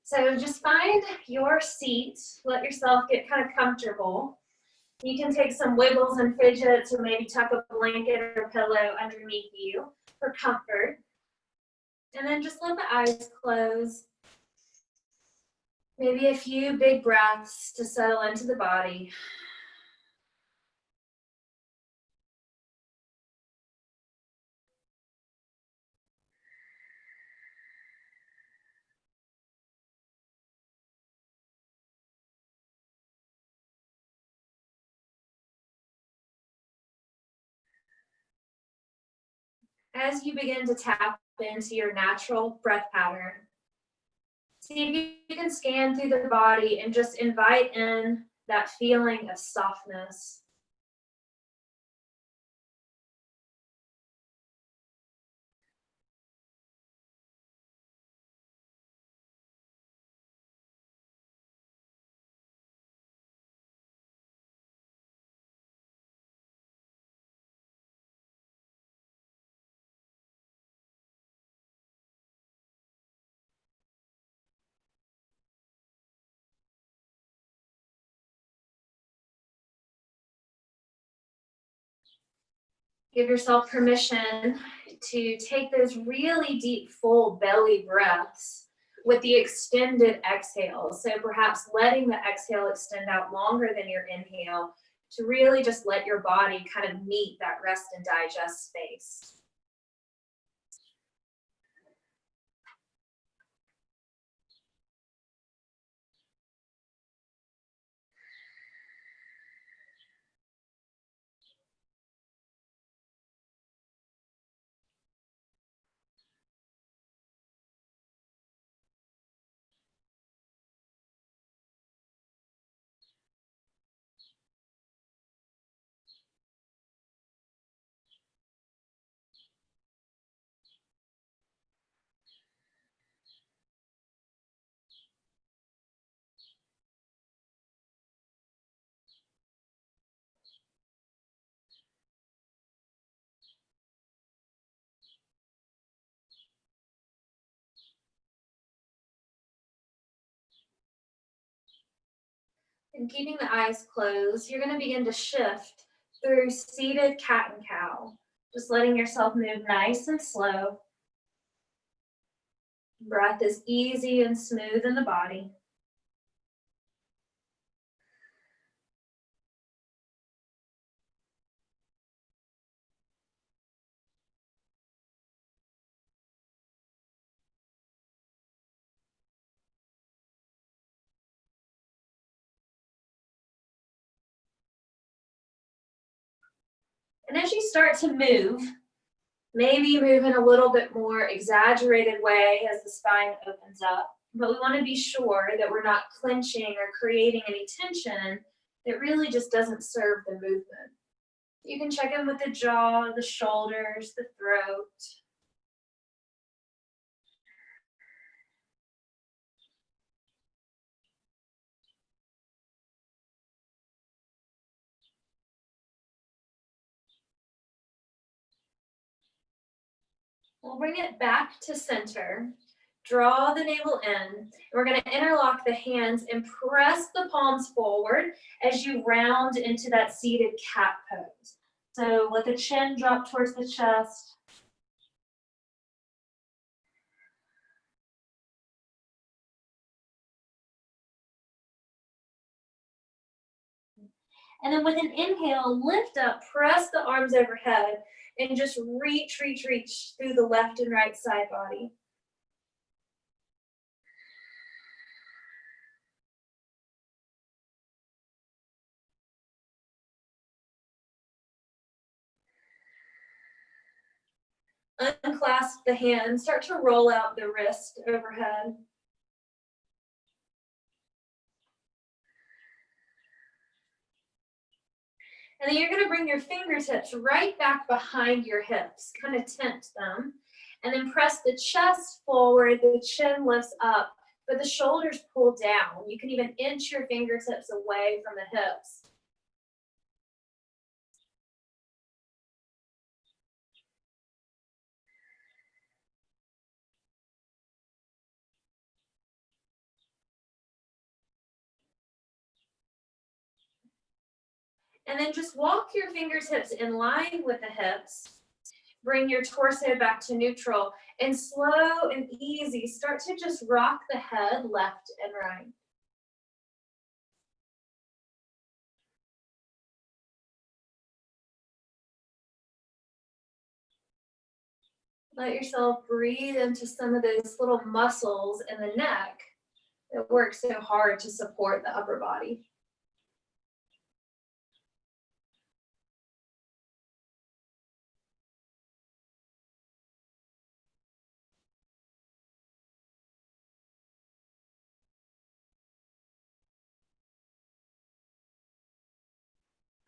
So just find your seat. Let yourself get kind of comfortable. You can take some wiggles and fidgets or maybe tuck a blanket or pillow underneath you for comfort. And then just let the eyes close. Maybe a few big breaths to settle into the body. As you begin to tap into your natural breath pattern, see if you can scan through the body and just invite in that feeling of softness. Give yourself permission to take those really deep, full belly breaths with the extended exhale. So perhaps letting the exhale extend out longer than your inhale to really just let your body kind of meet that rest and digest space. And keeping the eyes closed, you're going to begin to shift through seated cat and cow. Just letting yourself move nice and slow. Breath is easy and smooth in the body. And as you start to move, maybe move in a little bit more exaggerated way as the spine opens up. But we want to be sure that we're not clenching or creating any tension that really just doesn't serve the movement. You can check in with the jaw, the shoulders, the throat. We'll bring it back to center. Draw the navel in. We're going to interlock the hands and press the palms forward as you round into that seated cat pose. So let the chin drop towards the chest. And then with an inhale, lift up, press the arms overhead, and just reach, reach, reach through the left and right side body. Unclasp the hands, start to roll out the wrist overhead. And then you're going to bring your fingertips right back behind your hips, kind of tent them. And then press the chest forward, the chin lifts up, but the shoulders pull down. You can even inch your fingertips away from the hips. And then just walk your fingertips in line with the hips. Bring your torso back to neutral, and slow and easy, start to just rock the head left and right. Let yourself breathe into some of those little muscles in the neck that work so hard to support the upper body.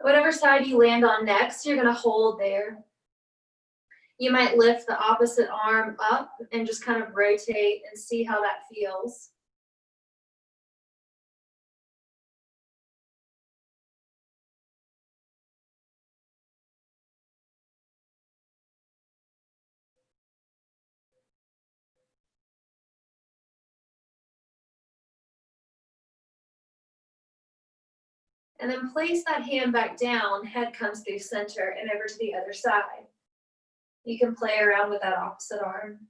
Whatever side you land on next, you're gonna hold there. You might lift the opposite arm up and just kind of rotate and see how that feels. And then place that hand back down, head comes through center and over to the other side. You can play around with that opposite arm.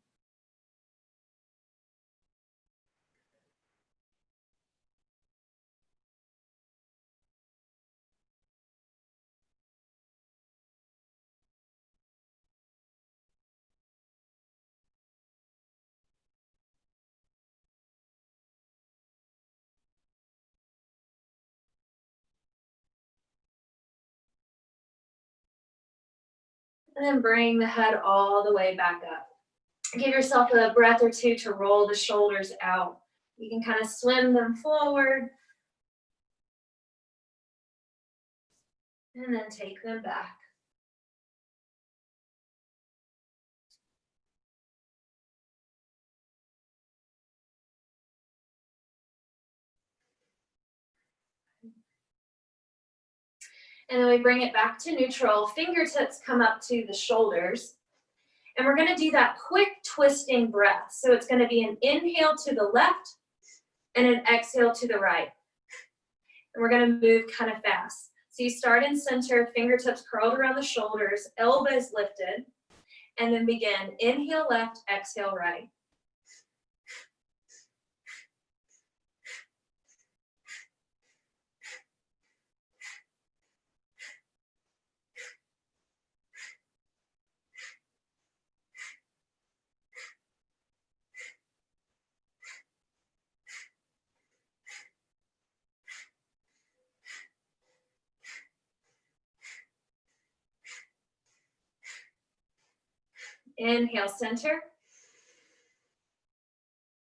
And then bring the head all the way back up. Give yourself a breath or two to roll the shoulders out. You can kind of swim them forward and then take them back. And then we bring it back to neutral. Fingertips come up to the shoulders. And we're gonna do that quick twisting breath. So it's gonna be an inhale to the left and an exhale to the right. And we're gonna move kind of fast. So you start in center, fingertips curled around the shoulders, elbows lifted, and then begin. Inhale left, exhale right. Inhale, center.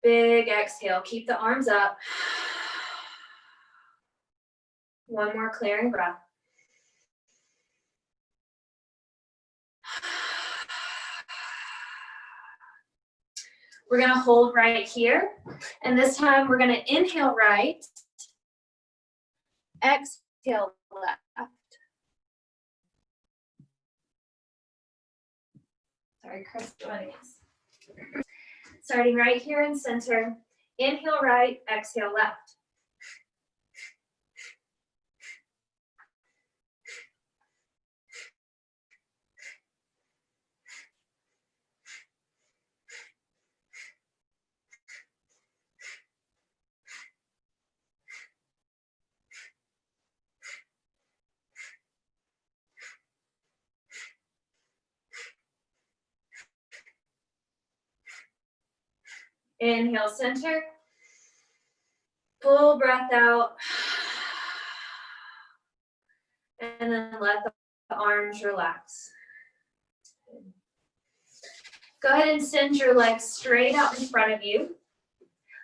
Big exhale, keep the arms up. One more clearing breath. We're gonna hold right here. And this time we're gonna inhale right, exhale left. Sorry, Chris, joining us. Starting right here in center. Inhale right, exhale left. Inhale, center. Full breath out. And then let the arms relax. Go ahead and send your legs straight out in front of you.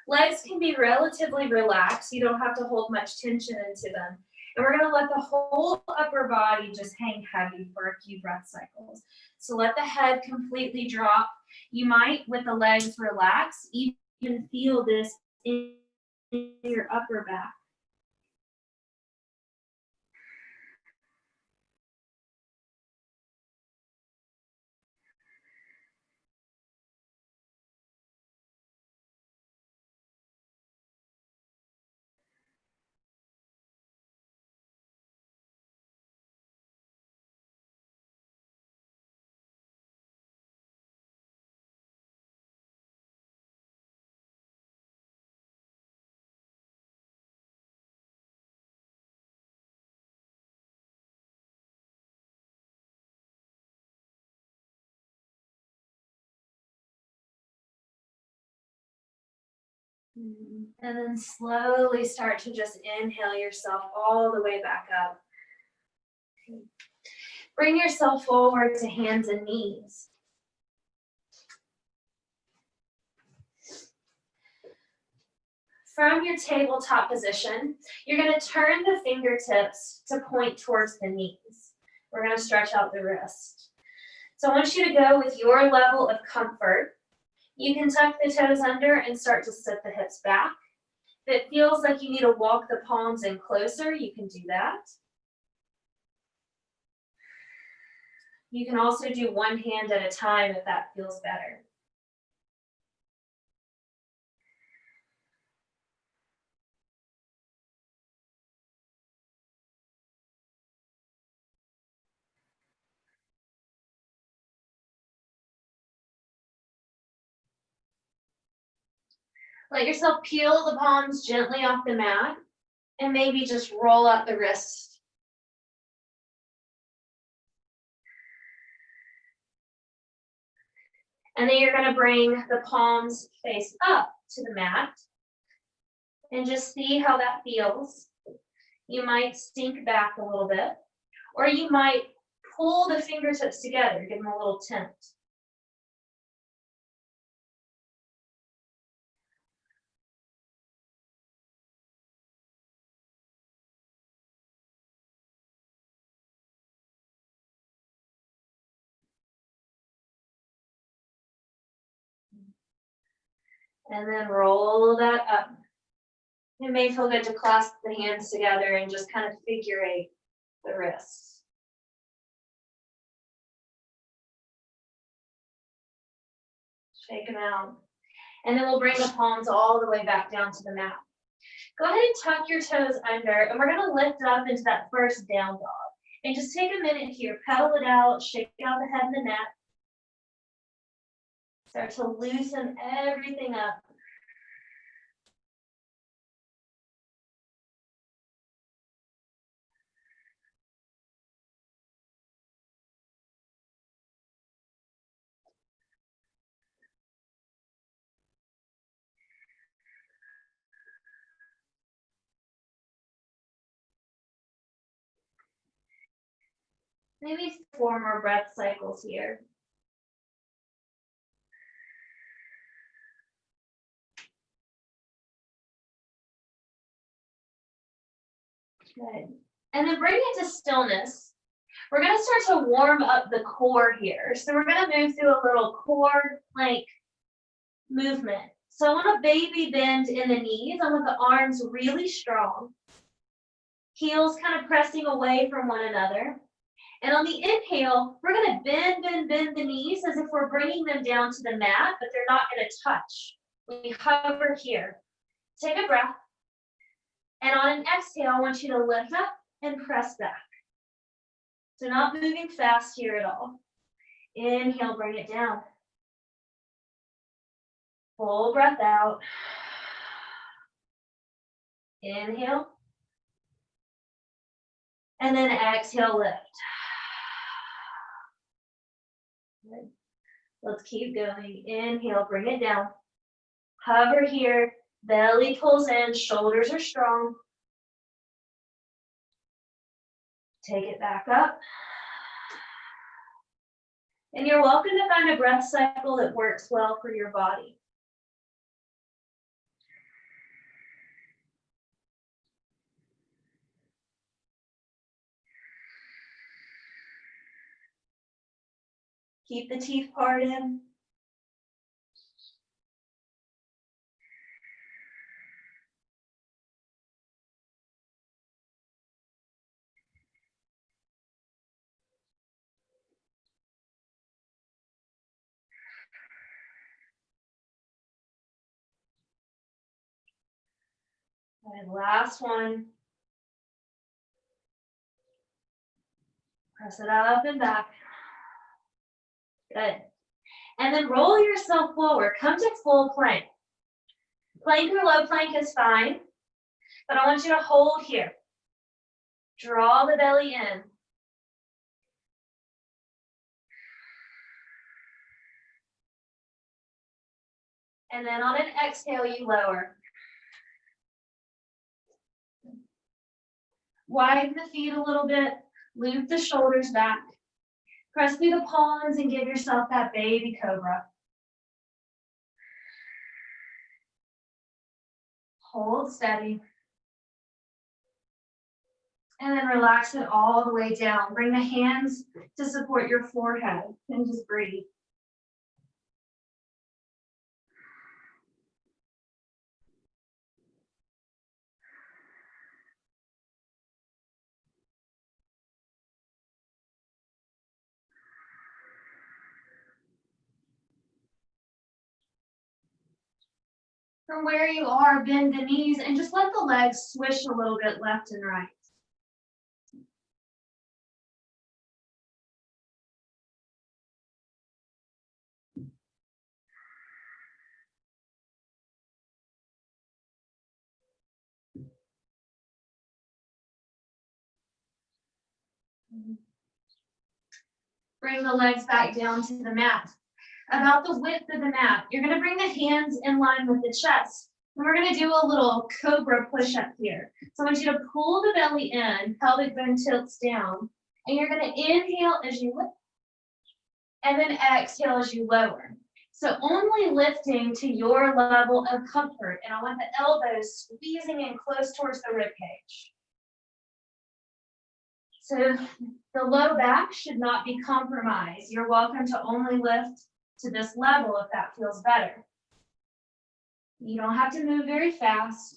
Legs can be relatively relaxed. You don't have to hold much tension into them. And we're going to let the whole upper body just hang heavy for a few breath cycles. So let the head completely drop. You might, with the legs relaxed, even feel this in your upper back. And then slowly start to just inhale yourself all the way back up. Bring yourself forward to hands and knees. From your tabletop position, you're going to turn the fingertips to point towards the knees. We're going to stretch out the wrist. So I want you to go with your level of comfort. You can tuck the toes under and start to sit the hips back. If it feels like you need to walk the palms in closer, you can do that. You can also do one hand at a time if that feels better. Let yourself peel the palms gently off the mat and maybe just roll up the wrists. And then you're going to bring the palms face up to the mat and just see how that feels. You might sink back a little bit, or you might pull the fingertips together, give them a little tempt. And then roll that up. It may feel good to clasp the hands together and just kind of figure eight the wrists. Shake them out. And then we'll bring the palms all the way back down to the mat. Go ahead and tuck your toes under, and we're going to lift up into that first down dog. And just take a minute here, pedal it out, shake out the head and the neck. Start to loosen everything up. Maybe 4 more breath cycles here. Good. And then bring it to stillness. We're going to start to warm up the core here. So we're going to move through a little core plank movement. So I want a baby bend in the knees. I want the arms really strong. Heels kind of pressing away from one another. And on the inhale, we're going to bend the knees as if we're bringing them down to the mat, but they're not going to touch. We hover here. Take a breath. And on an exhale, I want you to lift up and press back. So not moving fast here at all. Inhale, bring it down. Full breath out. Inhale. And then exhale, lift. Good. Let's keep going. Inhale, bring it down. Hover here. Belly pulls in, shoulders are strong. Take it back up. And you're welcome to find a breath cycle that works well for your body. Keep the teeth parted. And last one. Press it up and back. Good. And then roll yourself forward. Come to full plank. Plank or low plank is fine, but I want you to hold here. Draw the belly in. And then on an exhale, you lower. Widen the feet a little bit, loop the shoulders back. Press through the palms and give yourself that baby cobra. Hold steady. And then relax it all the way down. Bring the hands to support your forehead and just breathe. From where you are, bend the knees and just let the legs swish a little bit left and right. Bring the legs back down to the mat. About the width of the mat, you're going to bring the hands in line with the chest. And we're going to do a little Cobra Push-Up here. So I want you to pull the belly in, pelvic bone tilts down, and you're going to inhale as you lift, and then exhale as you lower. So only lifting to your level of comfort, and I want the elbows squeezing in close towards the rib cage. So the low back should not be compromised. You're welcome to only lift to this level if that feels better. You don't have to move very fast.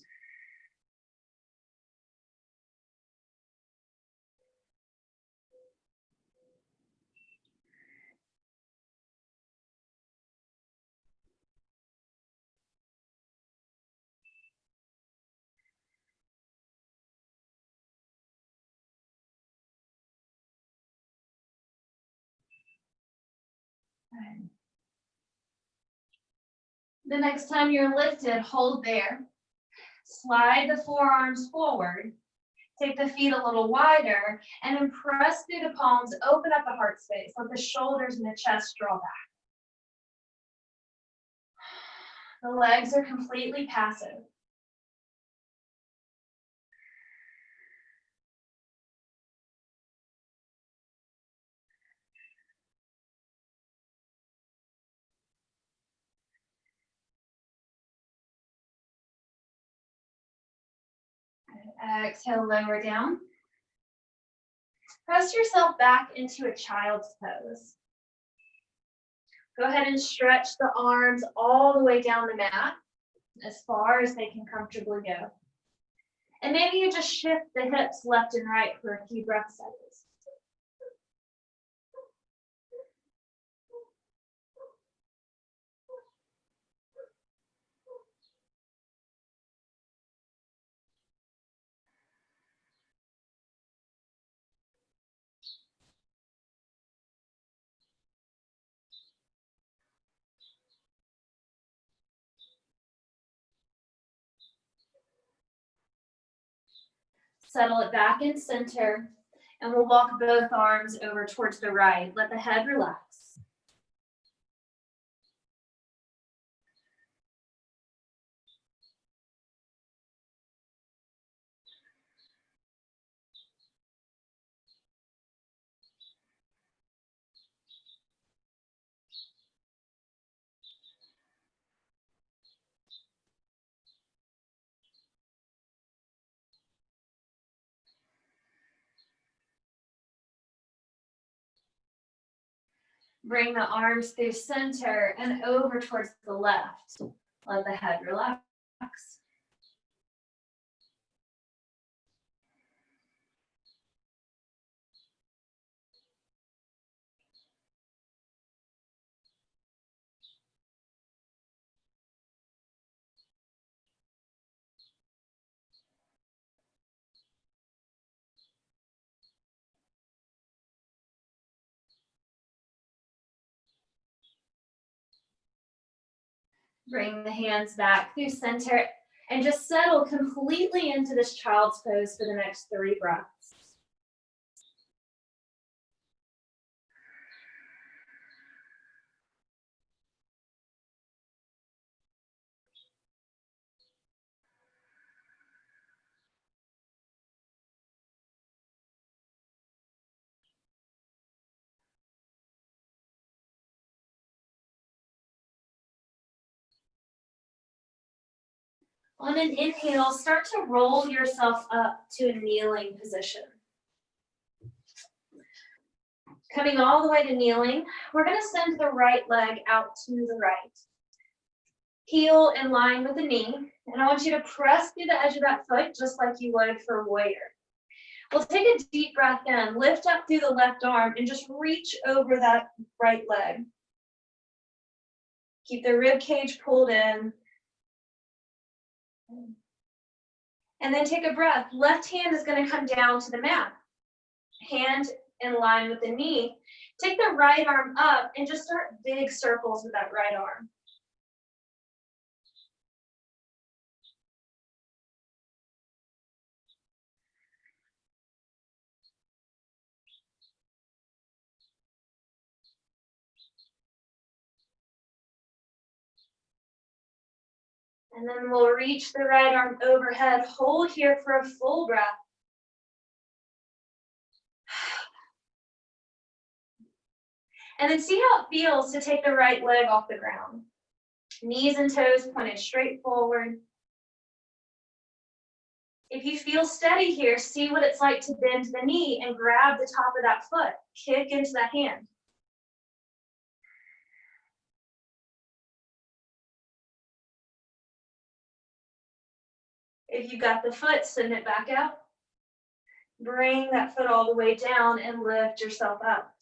The next time you're lifted, hold there. Slide the forearms forward. Take the feet a little wider and then press through the palms, open up the heart space. Let the shoulders and the chest draw back. The legs are completely passive. Exhale, lower down. Press yourself back into a child's pose. Go ahead and stretch the arms all the way down the mat, as far as they can comfortably go. And maybe you just shift the hips left and right for a few breath cycles. Settle it back in center, and we'll walk both arms over towards the right. Let the head relax. Bring the arms through center and over towards the left. Let the head relax. Bring the hands back through center and just settle completely into this child's pose for the next 3 breaths. On an inhale, start to roll yourself up to a kneeling position. Coming all the way to kneeling, we're going to send the right leg out to the right. Heel in line with the knee, and I want you to press through the edge of that foot just like you would for warrior. We'll take a deep breath in, lift up through the left arm, and just reach over that right leg. Keep the rib cage pulled in. And then take a breath. Left hand is going to come down to the mat. Hand in line with the knee. Take the right arm up and just start big circles with that right arm. And then we'll reach the right arm overhead. Hold here for a full breath. And then see how it feels to take the right leg off the ground. Knees and toes pointed straight forward. If you feel steady here, see what it's like to bend the knee and grab the top of that foot. Kick into that hand. If you got the foot, send it back out. Bring that foot all the way down and lift yourself up.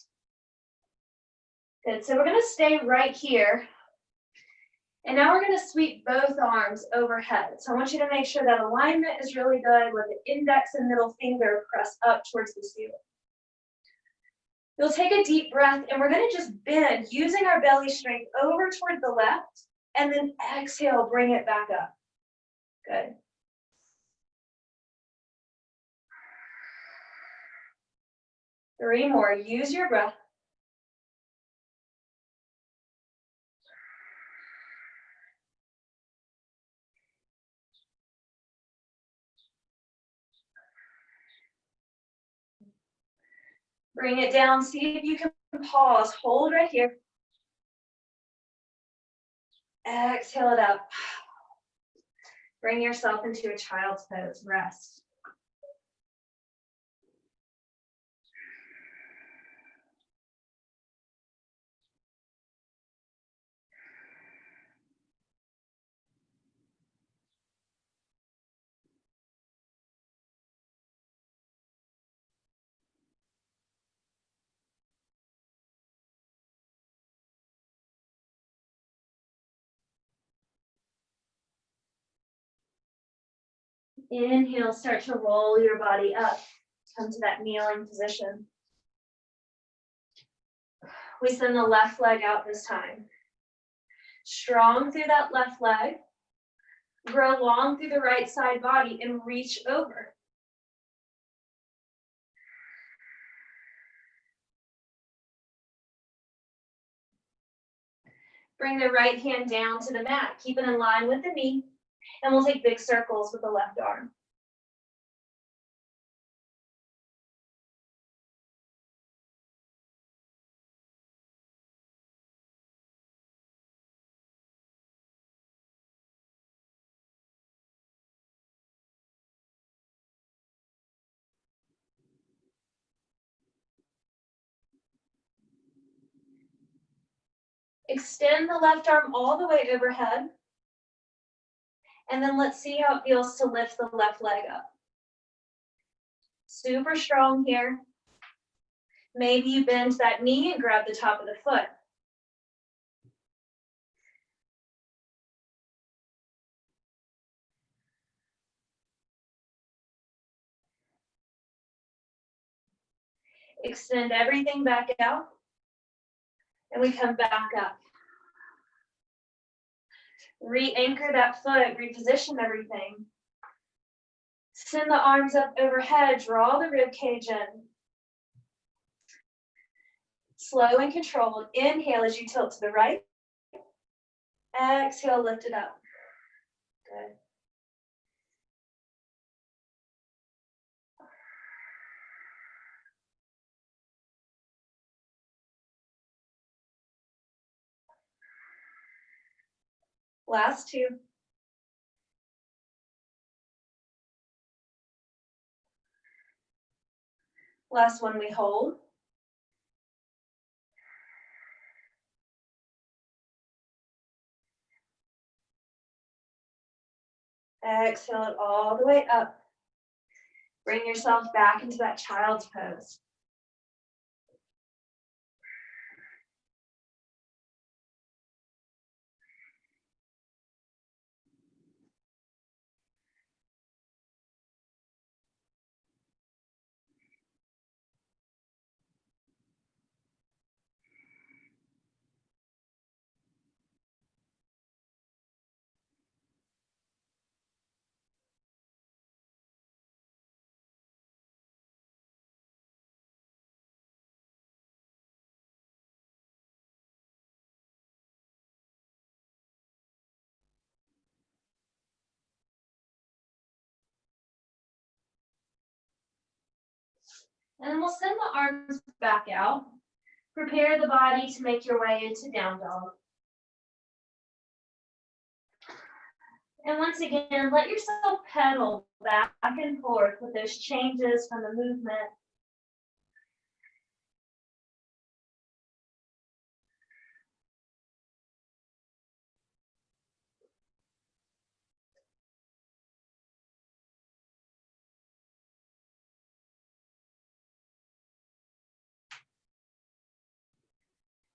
Good, so we're gonna stay right here. And now we're gonna sweep both arms overhead. So I want you to make sure that alignment is really good with the index and middle finger pressed up towards the ceiling. You'll take a deep breath and we're gonna just bend using our belly strength over toward the left and then exhale, bring it back up. Good. Three more, use your breath. Bring it down, see if you can pause, hold right here. Exhale it up. Bring yourself into a child's pose, rest. Inhale, start to roll your body up. Come to that kneeling position. We send the left leg out this time. Strong through that left leg. Grow long through the right side body and reach over. Bring the right hand down to the mat. Keep it in line with the knee. And we'll take big circles with the left arm. Extend the left arm all the way overhead. And then let's see how it feels to lift the left leg up. Super strong here. Maybe you bend that knee and grab the top of the foot. Extend everything back out. And we come back up. Re-anchor that foot, reposition everything. Send the arms up overhead, draw the rib cage in. Slow and controlled. Inhale as you tilt to the right. Exhale, lift it up. Good. Last two. Last one we hold. Exhale it all the way up. Bring yourself back into that child's pose. And then we'll send the arms back out. Prepare the body to make your way into down dog. And once again, let yourself pedal back and forth with those changes from the movement.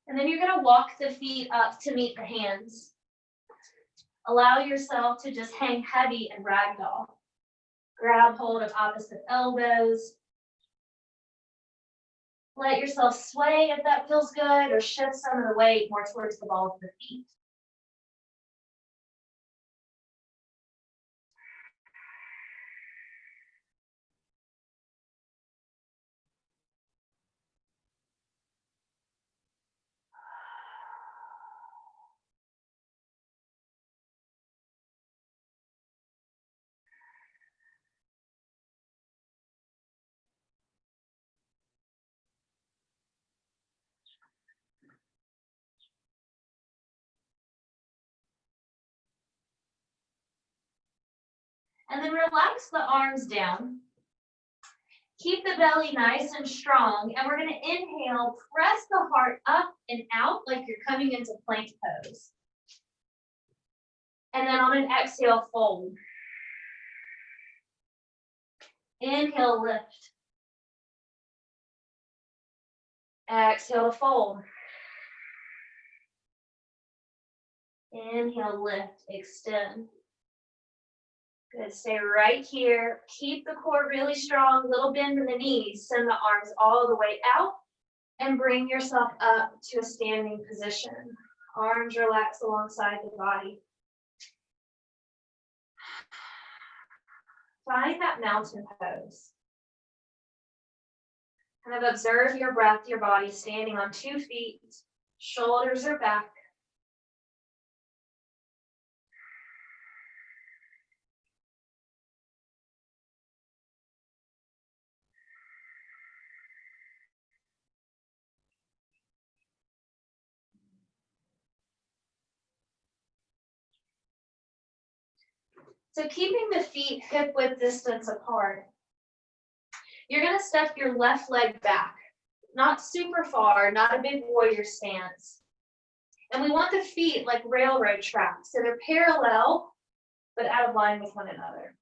And then you're going to walk the feet up to meet the hands. Allow yourself to just hang heavy and ragdoll. Grab hold of opposite elbows. Let yourself sway if that feels good, or shift some of the weight more towards the balls of the feet. And then relax the arms down. Keep the belly nice and strong. And we're going to inhale, press the heart up and out like you're coming into plank pose. And then on an exhale, fold. Inhale, lift. Exhale to fold. Inhale, lift, extend. Good, stay right here. Keep the core really strong, little bend in the knees. Send the arms all the way out and bring yourself up to a standing position. Arms relax alongside the body. Find that mountain pose. Kind of observe your breath, your body standing on 2 feet. Shoulders are back. So keeping the feet hip width distance apart, you're going to step your left leg back, not super far, not a big warrior stance. And we want the feet like railroad tracks, so they're parallel, but out of line with one another.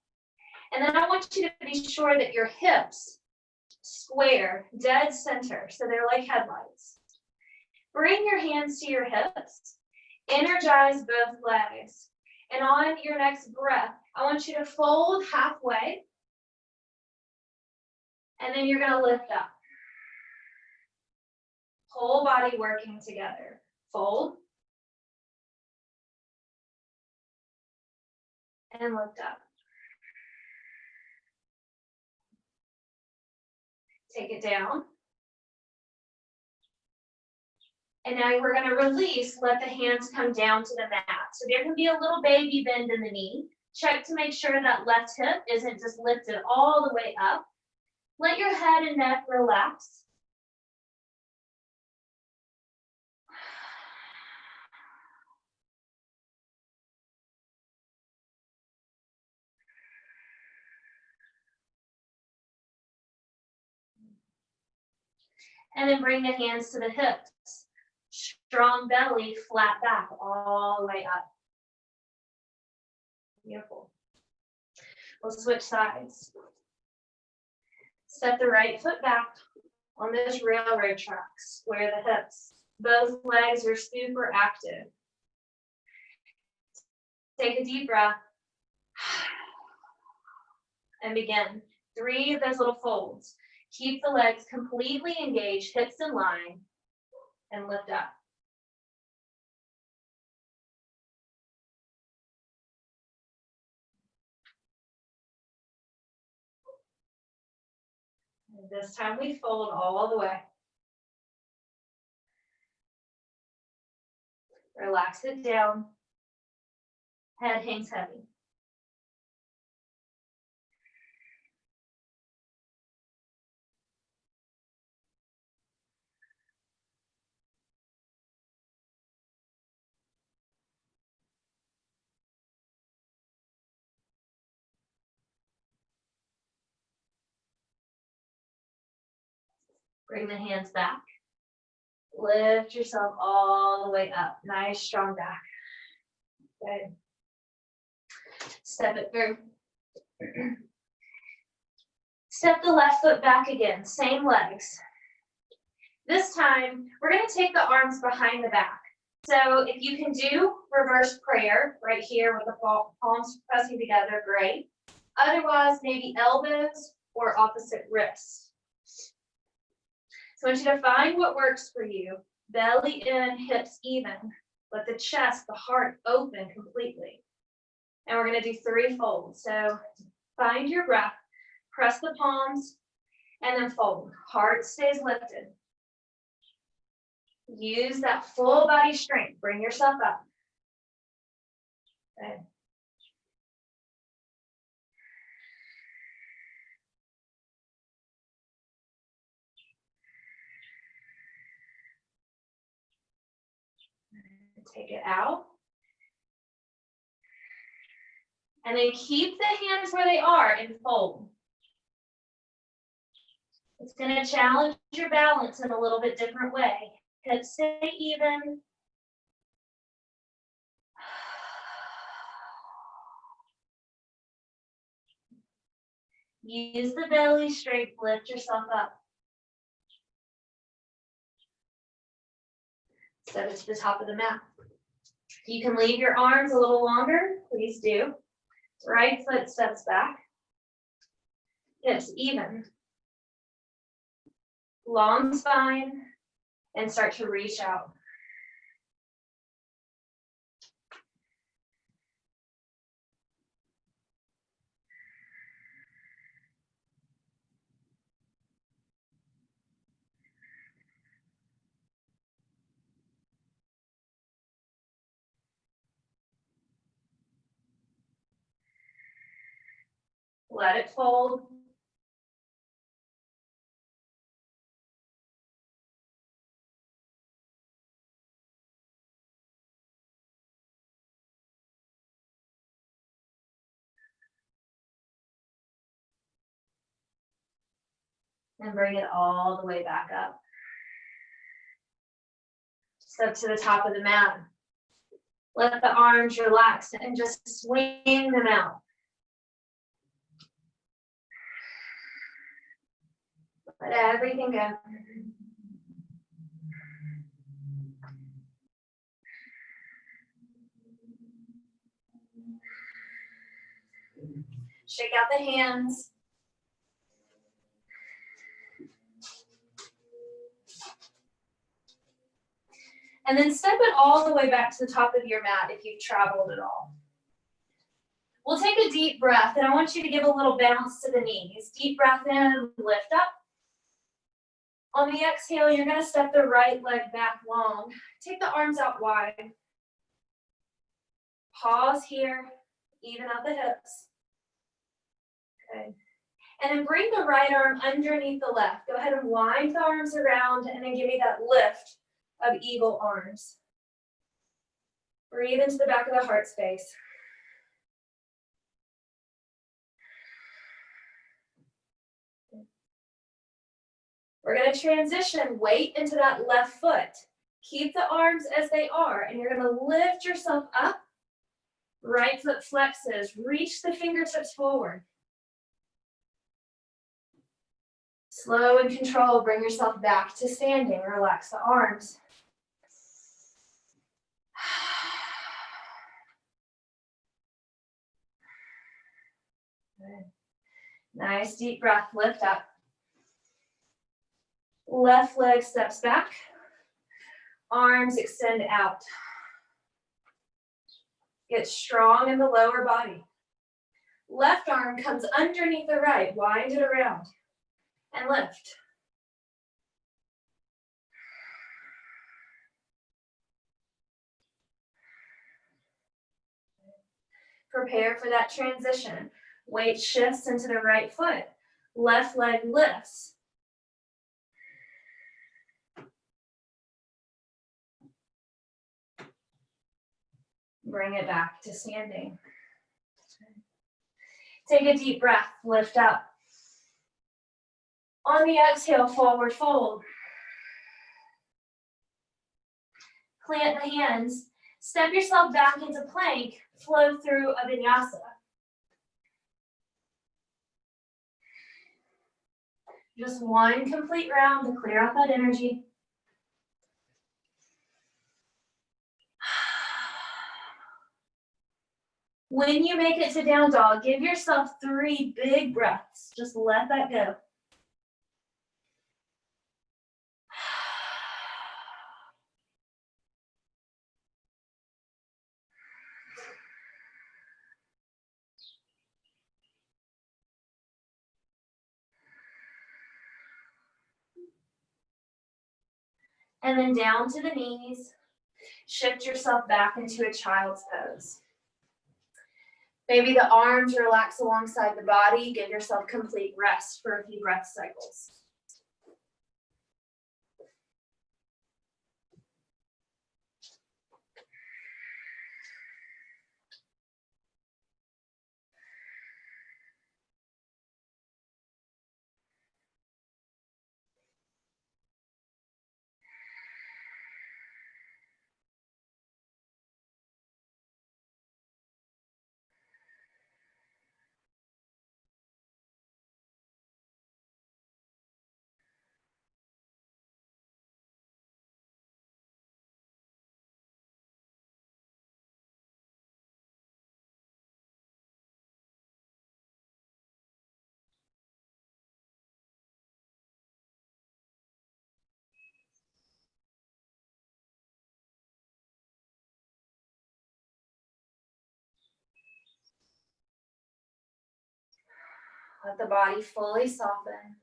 And then I want you to be sure that your hips square, dead center, so they're like headlights. Bring your hands to your hips, energize both legs. And on your next breath, I want you to fold halfway, and then you're going to lift up. Whole body working together. Fold, and lift up. Take it down. And now we're going to release, let the hands come down to the mat. So there can be a little baby bend in the knee. Check to make sure that left hip isn't just lifted all the way up. Let your head and neck relax. And then bring the hands to the hips. Strong belly, flat back, all the way up. Beautiful. We'll switch sides. Step the right foot back on those railroad tracks. Square the hips. Both legs are super active. Take a deep breath. And begin. 3 of those little folds. Keep the legs completely engaged, hips in line, and lift up. And this time we fold all the way. Relax it down. Head hangs heavy. Bring the hands back. Lift yourself all the way up. Nice, strong back. Good. Step it through. Step the left foot back again. Same legs. This time, we're going to take the arms behind the back. So if you can do reverse prayer right here with the palms pressing together, great. Otherwise, maybe elbows or opposite wrists. So I want you to find what works for you. Belly in, hips even. Let the chest, the heart open completely. And we're going to do 3 folds. So find your breath, press the palms, and then fold. Heart stays lifted. Use that full body strength. Bring yourself up. Good. Take it out. And then keep the hands where they are and fold. It's going to challenge your balance in a little bit different way. Hips stay even. Use the belly straight, lift yourself up. Step it to the top of the mat. You can leave your arms a little longer, please do. Right foot steps back. Hips even. Long spine, and start to reach out. Let it fold. And bring it all the way back up. Step to the top of the mat. Let the arms relax and just swing them out. Let everything go. Shake out the hands. And then step it all the way back to the top of your mat if you've traveled at all. We'll take a deep breath, and I want you to give a little bounce to the knees. Deep breath in, lift up. On the exhale, you're going to step the right leg back long. Take the arms out wide. Pause here, even out the hips. Good. And then bring the right arm underneath the left. Go ahead and wind the arms around, and then give me that lift of eagle arms. Breathe into the back of the heart space. We're going to transition weight into that left foot. Keep the arms as they are, and you're going to lift yourself up. Right foot flexes. Reach the fingertips forward. Slow and controlled. Bring yourself back to standing. Relax the arms. Good. Nice deep breath. Lift up. Left leg steps back. Arms extend out. Get strong in the lower body. Left arm comes underneath the right. Wind it around. And lift. Prepare for that transition. Weight shifts into the right foot. Left leg lifts. Bring it back to standing. Take a deep breath. Lift up. On the exhale, forward fold. Plant the hands. Step yourself back into plank. Flow through a vinyasa. Just one complete round to clear out that energy. When you make it to down dog, give yourself 3 big breaths. Just let that go. And then down to the knees. Shift yourself back into a child's pose. Maybe the arms relax alongside the body. Give yourself complete rest for a few breath cycles. Let the body fully soften.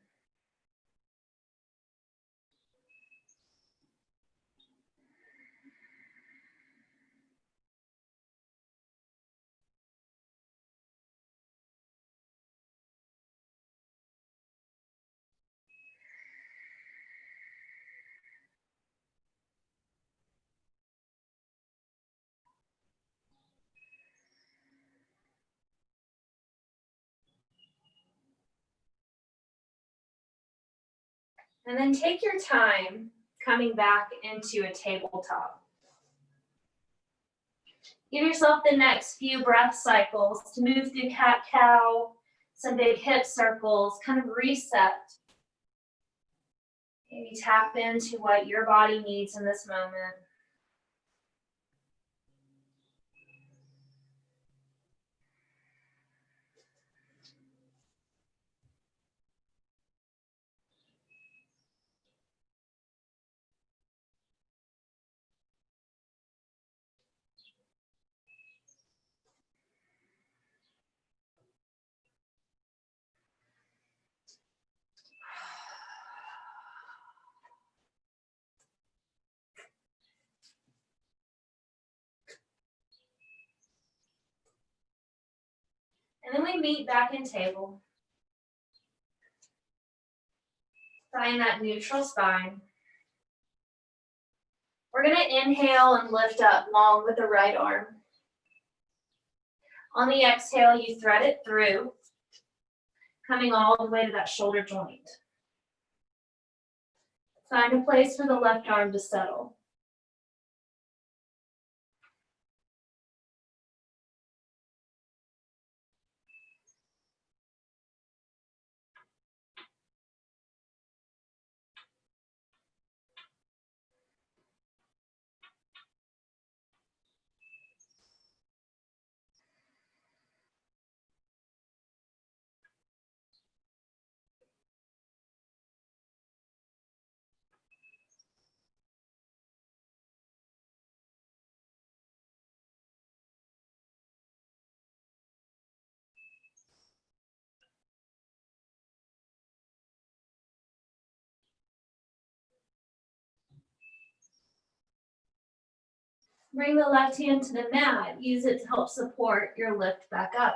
And then take your time coming back into a tabletop. Give yourself the next few breath cycles to move through cat-cow, some big hip circles, kind of reset. Maybe tap into what your body needs in this moment. And then we meet back in table. Find that neutral spine. We're going to inhale and lift up long with the right arm. On the exhale, you thread it through, coming all the way to that shoulder joint. Find a place for the left arm to settle. Bring the left hand to the mat. Use it to help support your lift back up.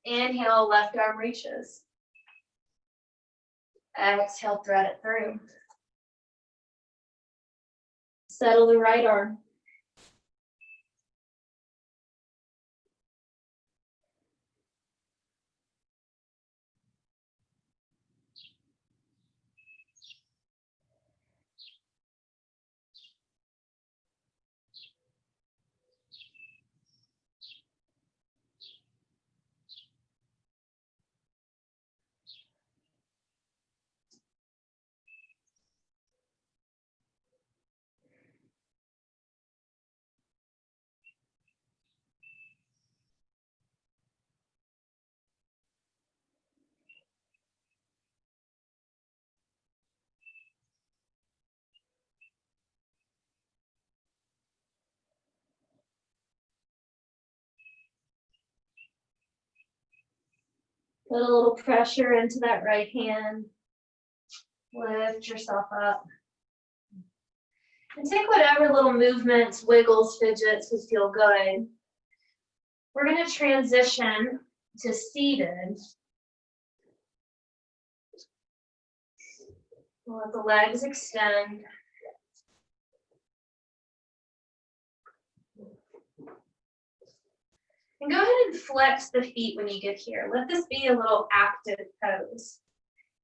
Inhale, left arm reaches. Exhale, thread it through. Settle the right arm. Put a little pressure into that right hand. Lift yourself up. And take whatever little movements, wiggles, fidgets would feel good. We're going to transition to seated. We'll let the legs extend. And go ahead and flex the feet when you get here. Let this be a little active pose.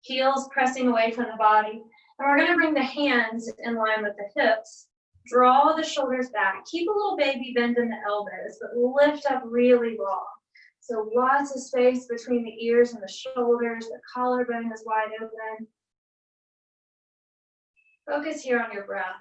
Heels pressing away from the body. And we're going to bring the hands in line with the hips. Draw the shoulders back. Keep a little baby bend in the elbows, but lift up really long. So lots of space between the ears and the shoulders. The collarbone is wide open. Focus here on your breath.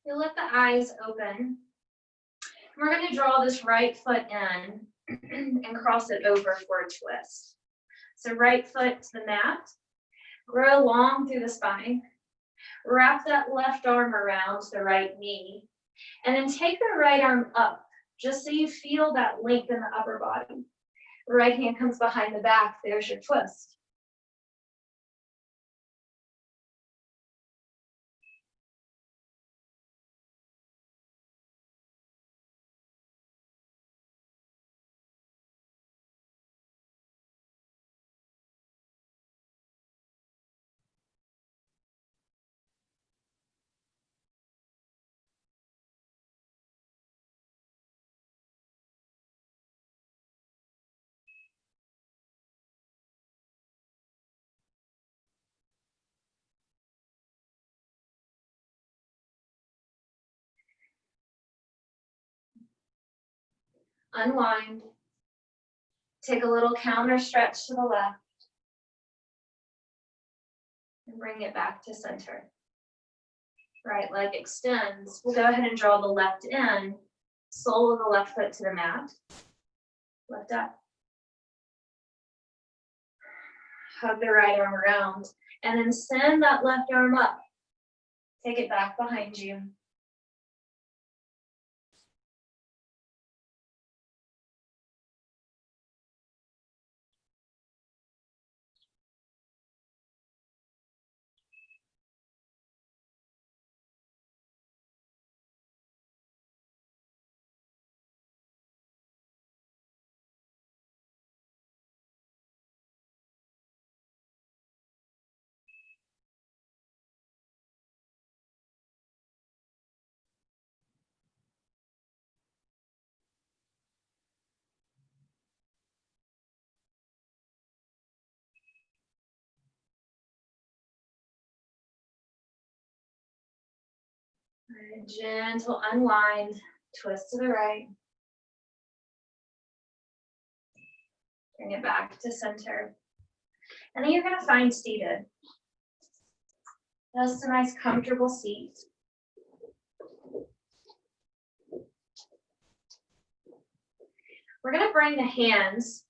You'll let the eyes open. We're going to draw this right foot in and cross it over for a twist. So right foot to the mat. Grow long through the spine. Wrap that left arm around the right knee. And then take the right arm up, just so you feel that length in the upper body. The right hand comes behind the back. There's your twist. Unwind. Take a little counter stretch to the left. And bring it back to center. Right leg extends. We'll go ahead and draw the left in. Sole of the left foot to the mat. Lift up. Hug the right arm around. And then send that left arm up. Take it back behind you. Alright, gentle unwind, twist to the right. Bring it back to center. And then you're going to find seated. Just a nice comfortable seat. We're going to bring the hands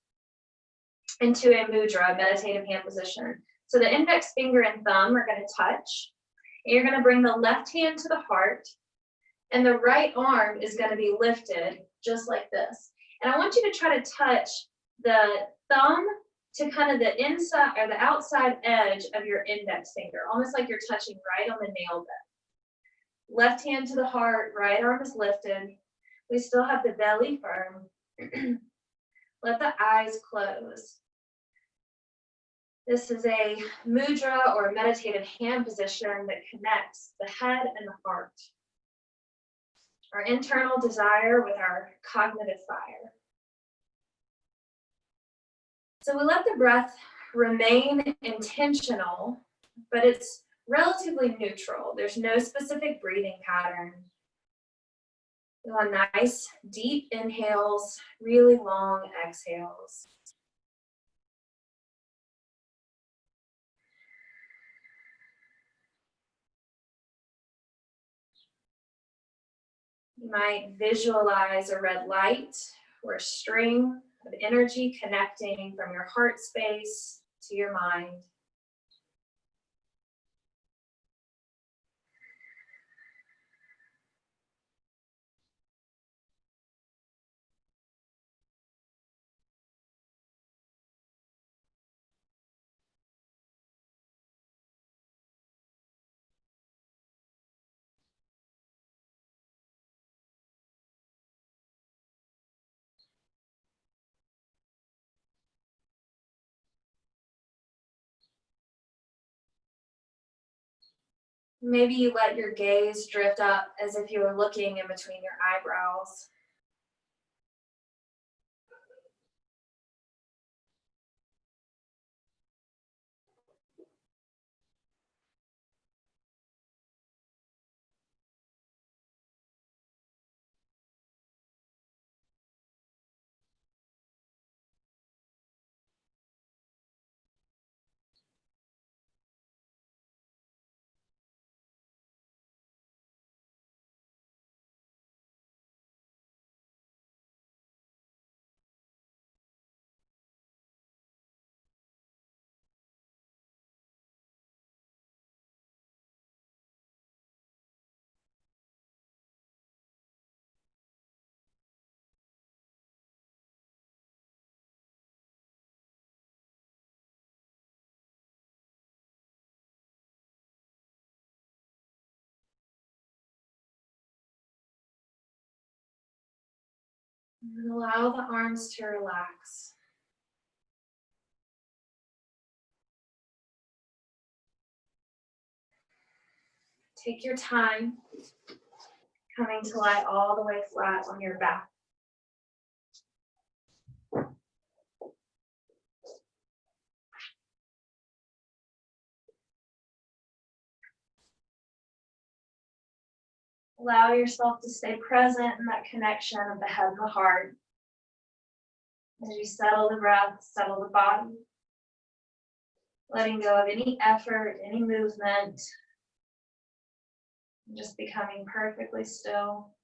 into a mudra, meditative hand position. So the index finger and thumb are going to touch. And you're going to bring the left hand to the heart, and the right arm is going to be lifted just like this. And I want you to try to touch the thumb to kind of the inside or the outside edge of your index finger, almost like you're touching right on the nail bed. Left hand to the heart, right arm is lifted. We still have the belly firm. Let the eyes close. This is a mudra or meditative hand position that connects the head and the heart. Our internal desire with our cognitive fire. So we let the breath remain intentional, but it's relatively neutral. There's no specific breathing pattern. We want nice, deep inhales, really long exhales. You might visualize a red light or a string of energy connecting from your heart space to your mind. Maybe you let your gaze drift up as if you were looking in between your eyebrows. And allow the arms to relax. Take your time, coming to lie all the way flat on your back. Allow yourself to stay present in that connection of the head and the heart. As you settle the breath, settle the body. Letting go of any effort, any movement. Just becoming perfectly still.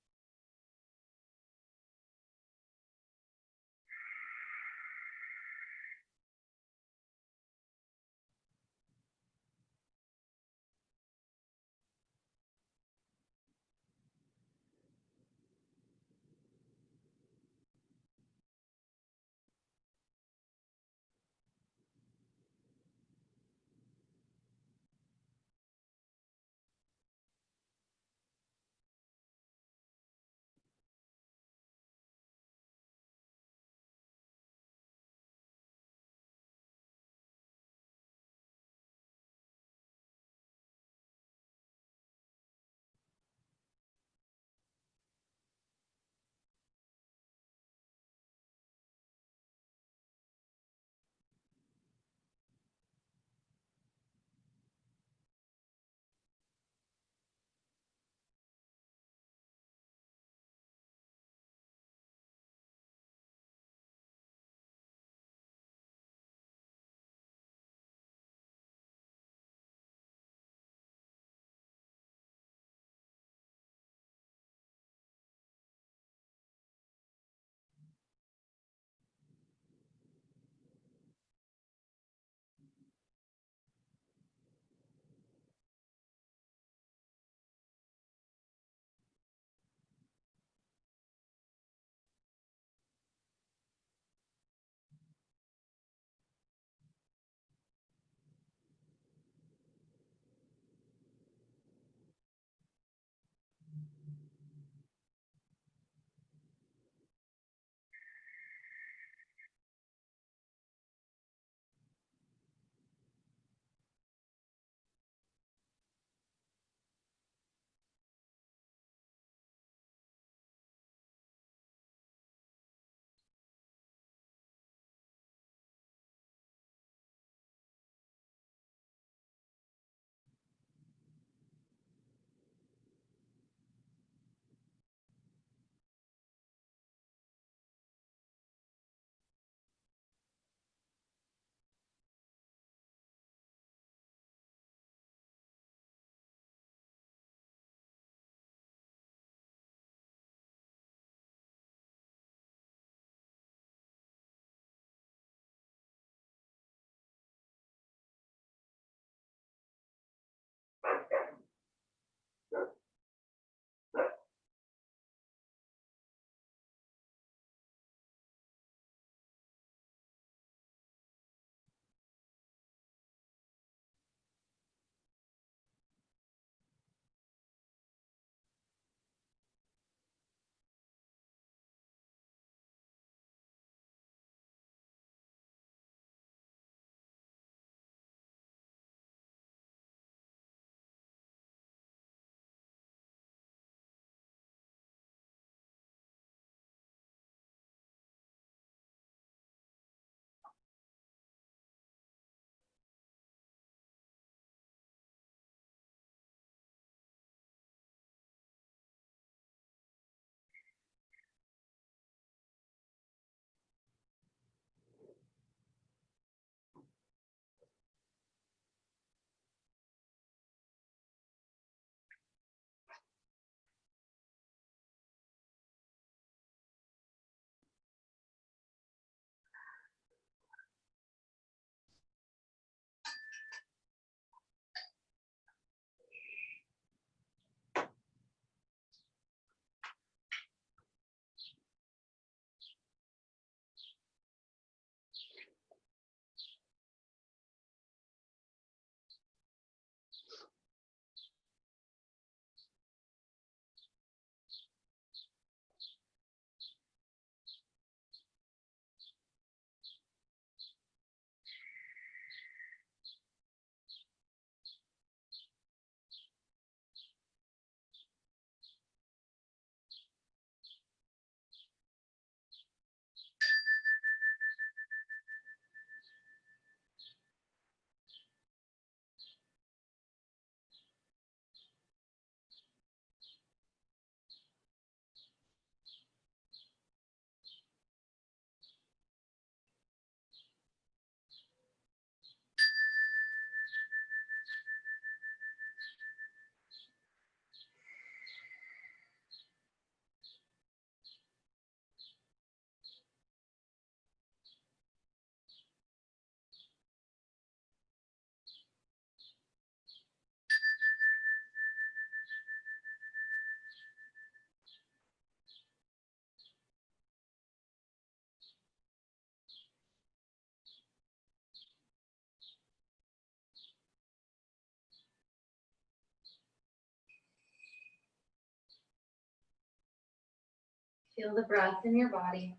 Feel the breath in your body.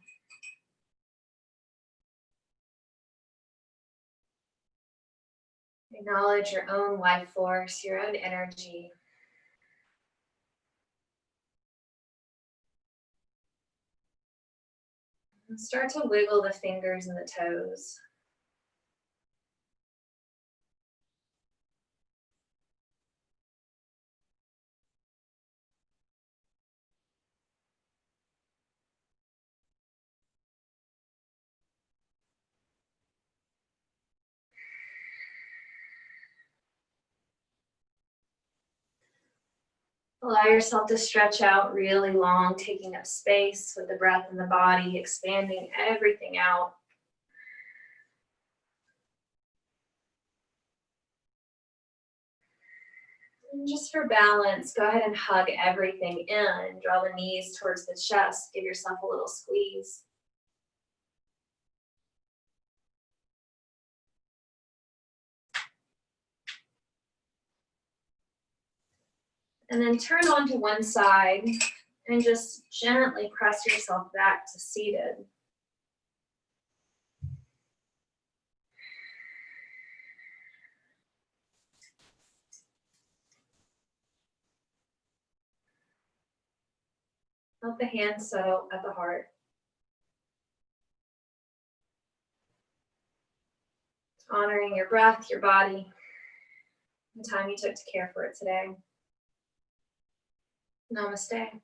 Acknowledge your own life force, your own energy. And start to wiggle the fingers and the toes. Allow yourself to stretch out really long, taking up space with the breath in the body, expanding everything out. And just for balance, go ahead and hug everything in. Draw the knees towards the chest. Give yourself a little squeeze. And then turn onto one side and just gently press yourself back to seated. Let the hands settle at the heart. Honoring your breath, your body, the time you took to care for it today. Namaste.